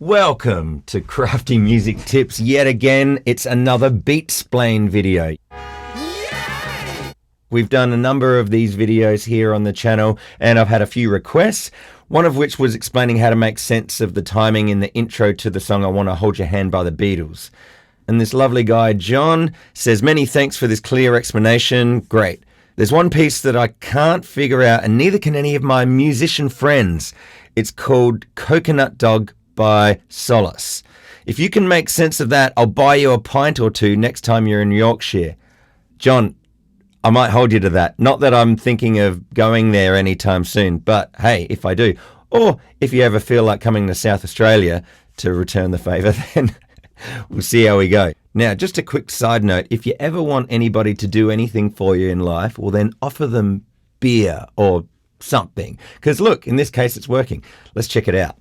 Welcome to Crafty Music Tips yet again. It's another BEAT-SPLAINED video. We've done a number of these videos here on the channel and I've had a few requests, one of which was explaining how to make sense of the timing in the intro to the song I Want to Hold Your Hand by the Beatles. And this lovely guy, John, says, many thanks for this clear explanation. Great. There's one piece that I can't figure out and neither can any of my musician friends. It's called Coconut Dog by Solas. If you can make sense of that, I'll buy you a pint or two next time you're in Yorkshire. John, I might hold you to that. Not that I'm thinking of going there anytime soon, but hey, if I do, or if you ever feel like coming to South Australia to return the favour, then we'll see how we go. Now, just a quick side note, if you ever want anybody to do anything for you in life, well then offer them beer or something. Because look, in this case, it's working. Let's check it out.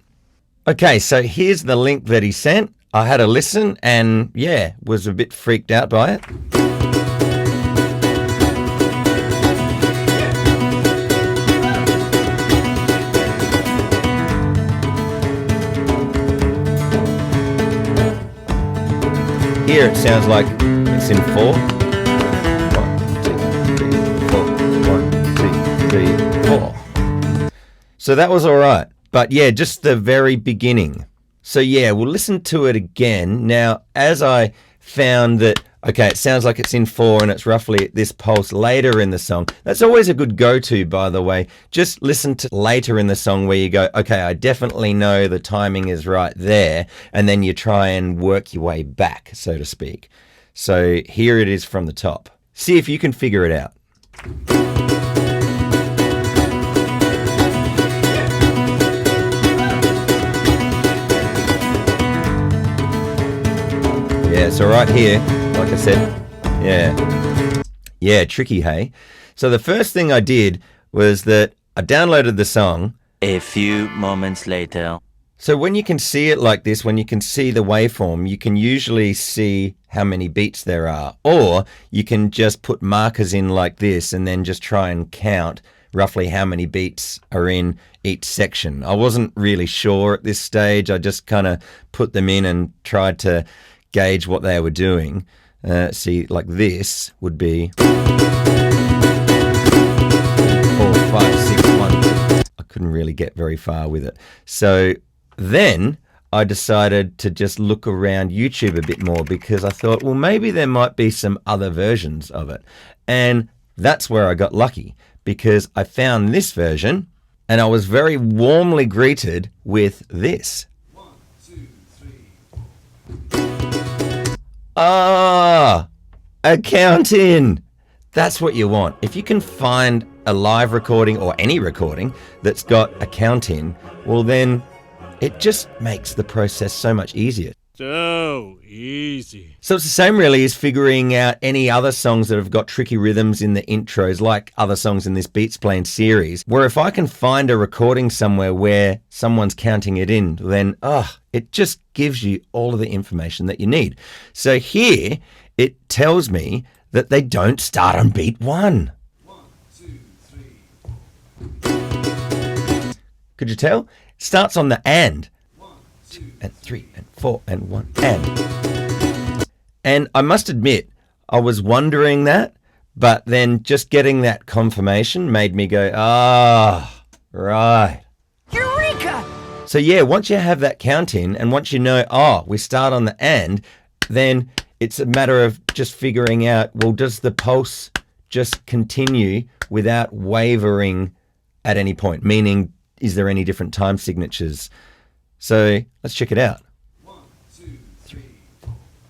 Okay, so here's the link that he sent. I had a listen and yeah, was a bit freaked out by it. Here it sounds like it's in 4. 1, 2, 3, 4. 1, 2, 3, 4. So that was all right. But yeah, just the very beginning. So yeah, we'll listen to it again. Now, as I found that, okay, it sounds like it's in 4 and it's roughly at this pulse later in the song. That's always a good go-to, by the way. Just listen to later in the song where you go, okay, I definitely know the timing is right there. And then you try and work your way back, so to speak. So here it is from the top. See if you can figure it out. Yeah, so right here, like I said, yeah, tricky, hey? So the first thing I did was that I downloaded the song. A few moments later. So when you can see it like this, when you can see the waveform, you can usually see how many beats there are. Or you can just put markers in like this and then just try and count roughly how many beats are in each section. I wasn't really sure at this stage. I just kind of put them in and tried to gauge what they were doing. See, like this would be 4, 5, 6, 1. I couldn't really get very far with it. So then I decided to just look around YouTube a bit more because I thought, well, maybe there might be some other versions of it. And that's where I got lucky because I found this version and I was very warmly greeted with this. 1, 2, 3, 4. Ah, a count-in. That's what you want. If you can find a live recording or any recording that's got a count-in, well then it just makes the process so much easier. So easy. So it's the same really as figuring out any other songs that have got tricky rhythms in the intros, like other songs in this BEAT-SPLAINED series, where if I can find a recording somewhere where someone's counting it in, then it just gives you all of the information that you need. So here it tells me that they don't start on beat 1. 1, 2, 3. Could you tell? It starts on the and. 1, 2, and 3 and 4 and 1 and I must admit I was wondering that, but then just getting that confirmation made me go, right, Eureka! so yeah, once you have that count in and once you know we start on the and, then it's a matter of just figuring out, well, does the pulse just continue without wavering at any point, meaning is there any different time signatures? So let's check it out.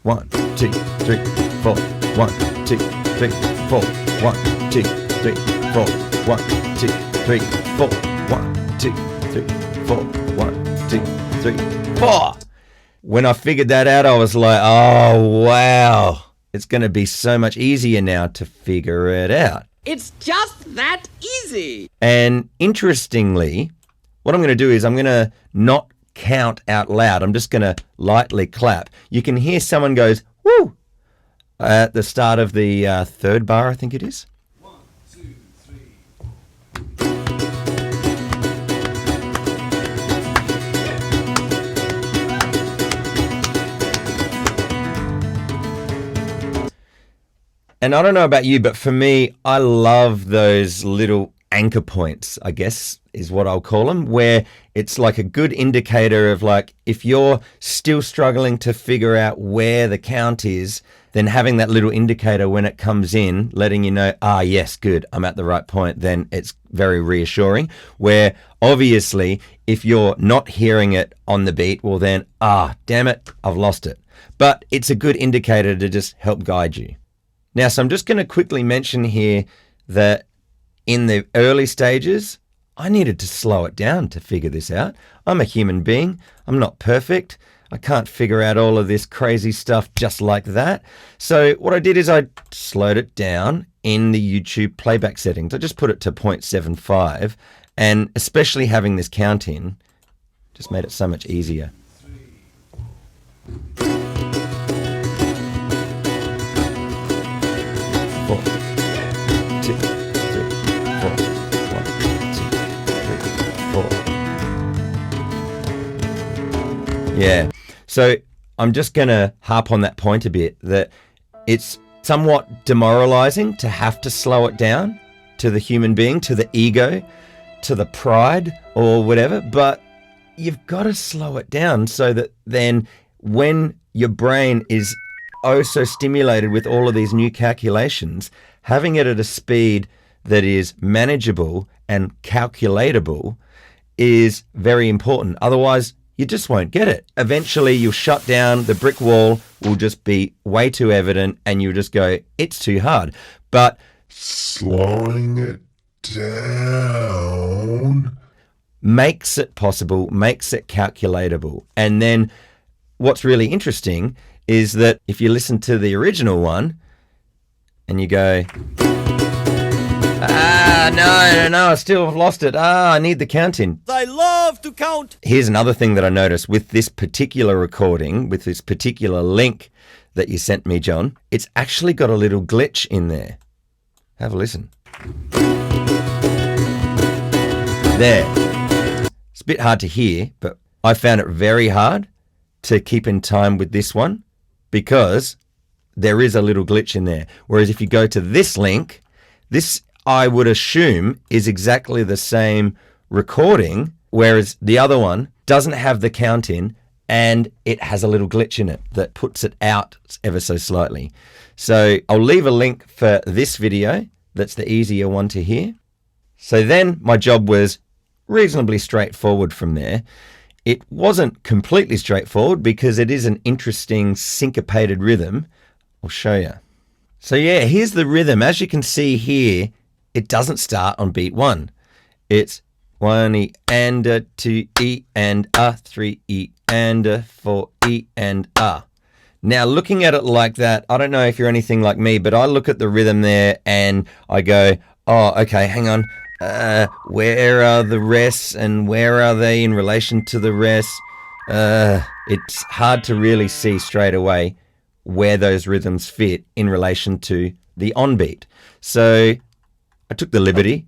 1, 2, 3, 4. 1, 2, 3, 4. 1, 2, 3, 4. 1, 2, 3, 4. 1, 2, 3, 4. 1, 2, 3, 4. 1, 2, 3, 4. When I figured that out, I was like, oh, wow. It's going to be so much easier now to figure it out. It's just that easy. And interestingly, what I'm going to do is I'm going to not count out loud. I'm just going to lightly clap. You can hear someone goes, woo, at the start of the third bar, I think it is. 1, 2, 3, 4. And I don't know about you, but for me, I love those little anchor points, I guess is what I'll call them, where it's like a good indicator of like, if you're still struggling to figure out where the count is, then having that little indicator when it comes in, letting you know, yes, good, I'm at the right point, then it's very reassuring. Where obviously, if you're not hearing it on the beat, well then, damn it, I've lost it. But it's a good indicator to just help guide you. Now, so I'm just going to quickly mention here that in the early stages, I needed to slow it down to figure this out. I'm a human being. I'm not perfect. I can't figure out all of this crazy stuff just like that. So what I did is I slowed it down in the YouTube playback settings. I just put it to 0.75, and especially having this count in just made it so much easier. 4, 2, 3, 4, 1, 2, 3, 4. Yeah. So I'm just going to harp on that point a bit, that it's somewhat demoralizing to have to slow it down to the human being, to the ego, to the pride or whatever, but you've got to slow it down so that then when your brain is so stimulated with all of these new calculations, having it at a speed that is manageable and calculatable is very important. Otherwise, you just won't get it. Eventually, you'll shut down. The brick wall will just be way too evident, and you'll just go, it's too hard. But slowing it down makes it possible, makes it calculatable. And then what's really interesting is that if you listen to the original one and you go, no, I still have lost it. I need the count in. I love to count. Here's another thing that I noticed with this particular recording, with this particular link that you sent me, John. It's actually got a little glitch in there. Have a listen. There. It's a bit hard to hear, but I found it very hard to keep in time with this one because there is a little glitch in there. Whereas if you go to this link, this I would assume is exactly the same recording, whereas the other one doesn't have the count in and it has a little glitch in it that puts it out ever so slightly. So I'll leave a link for this video. That's the easier one to hear. So then my job was reasonably straightforward from there. It wasn't completely straightforward because it is an interesting syncopated rhythm. I'll show you. So yeah, here's the rhythm. As you can see here, it doesn't start on beat 1. It's 1 E and a 2 E and a 3 E and a 4 E and a. Now looking at it like that, I don't know if you're anything like me, but I look at the rhythm there and I go, oh, okay, hang on. Where are the rests and where are they in relation to the rests? It's hard to really see straight away where those rhythms fit in relation to the on beat. So I took the liberty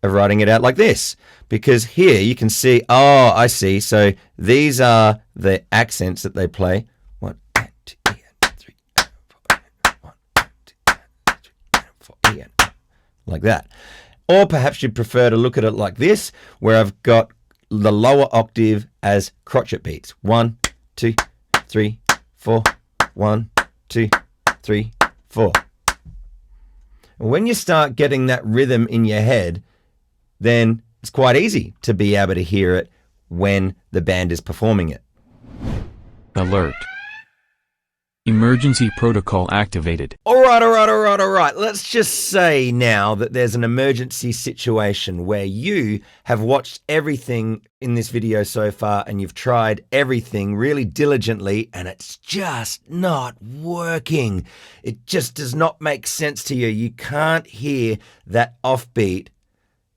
of writing it out like this, because here you can see, oh, I see. So these are the accents that they play. 1, 2, 3, 4, 1, 2, 3, 4, like that. Or perhaps you'd prefer to look at it like this, where I've got the lower octave as crotchet beats. 1, 2, 3, 4, 1, 2, 3, 4. When you start getting that rhythm in your head, then it's quite easy to be able to hear it when the band is performing it. Alert. Emergency protocol activated. All right. Let's just say now that there's an emergency situation where you have watched everything in this video so far and you've tried everything really diligently and it's just not working. It just does not make sense to you. You can't hear that offbeat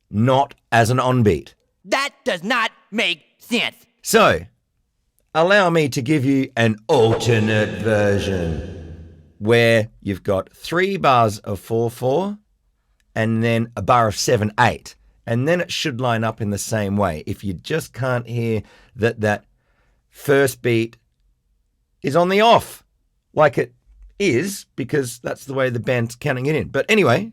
not as an onbeat. That does not make sense. So, allow me to give you an alternate version where you've got 3 bars of 4/4 and then a bar of 7/8, and then it should line up in the same way. If you just can't hear that first beat is on the off, like it is because that's the way the band's counting it in. But anyway,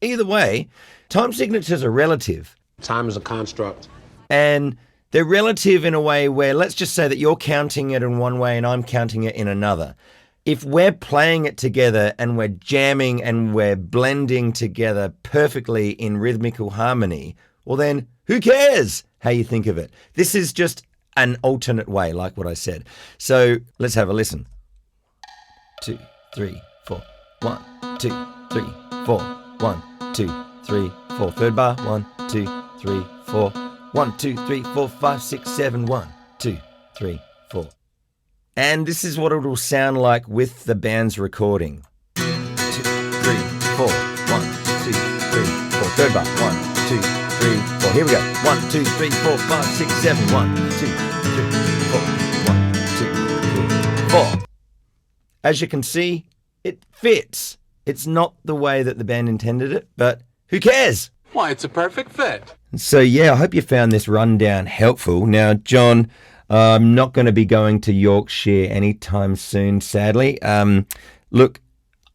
either way, time signatures are relative. Time is a construct. And they're relative in a way where, let's just say that you're counting it in one way and I'm counting it in another. If we're playing it together and we're jamming and we're blending together perfectly in rhythmical harmony, well then, who cares how you think of it? This is just an alternate way, like what I said. So let's have a listen. 2, 3, 4. 1, 2, 3, 4. 1, 2, 3, 4. Third bar. 1, 2, 3, 4. 1, 2, 3, 4, 5, 6, 7. 1, 2, 3, 4. And this is what it will sound like with the band's recording. 2, 3, 4. 1, 2, 3, 4. Third bar. 1, 2, 3, 4. Here we go. 1, 2, 3, 4, 5, 6, 7. 1, 2, 3, 4. 1, 2, 3, 4. As you can see, it fits. It's not the way that the band intended it, but who cares? Why, it's a perfect fit. So yeah, I hope you found this rundown helpful. Now, John, I'm not going to be going to Yorkshire anytime soon, sadly. Look,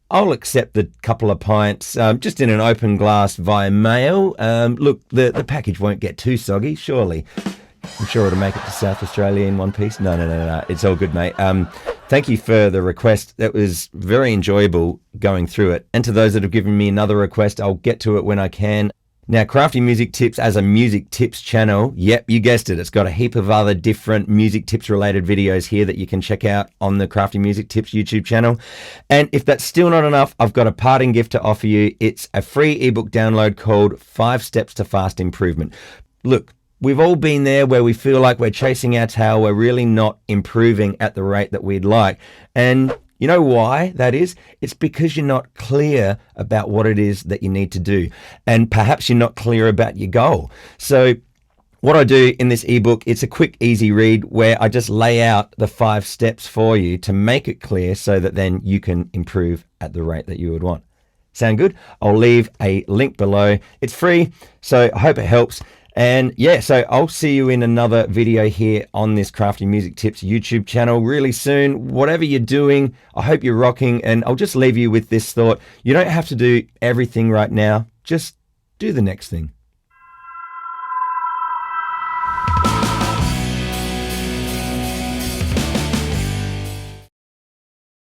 I'll accept the couple of pints just in an open glass via mail. Look, the package won't get too soggy, surely. I'm sure it'll make it to South Australia in one piece. No. It's all good, mate. Thank you for the request. That was very enjoyable going through it. And to those that have given me another request, I'll get to it when I can. Now, Crafty Music Tips as a music tips channel, yep, you guessed it. It's got a heap of other different music tips related videos here that you can check out on the Crafty Music Tips YouTube channel. And if that's still not enough, I've got a parting gift to offer you. It's a free ebook download called 5 Steps to Fast Improvement. Look, we've all been there where we feel like we're chasing our tail. We're really not improving at the rate that we'd like. And you know why that is? It's because you're not clear about what it is that you need to do. And perhaps you're not clear about your goal. So what I do in this ebook, it's a quick, easy read where I just lay out the 5 steps for you to make it clear so that then you can improve at the rate that you would want. Sound good? I'll leave a link below. It's free, so I hope it helps. And yeah, so I'll see you in another video here on this Crafty Music Tips YouTube channel really soon. Whatever you're doing, I hope you're rocking. And I'll just leave you with this thought. You don't have to do everything right now. Just do the next thing.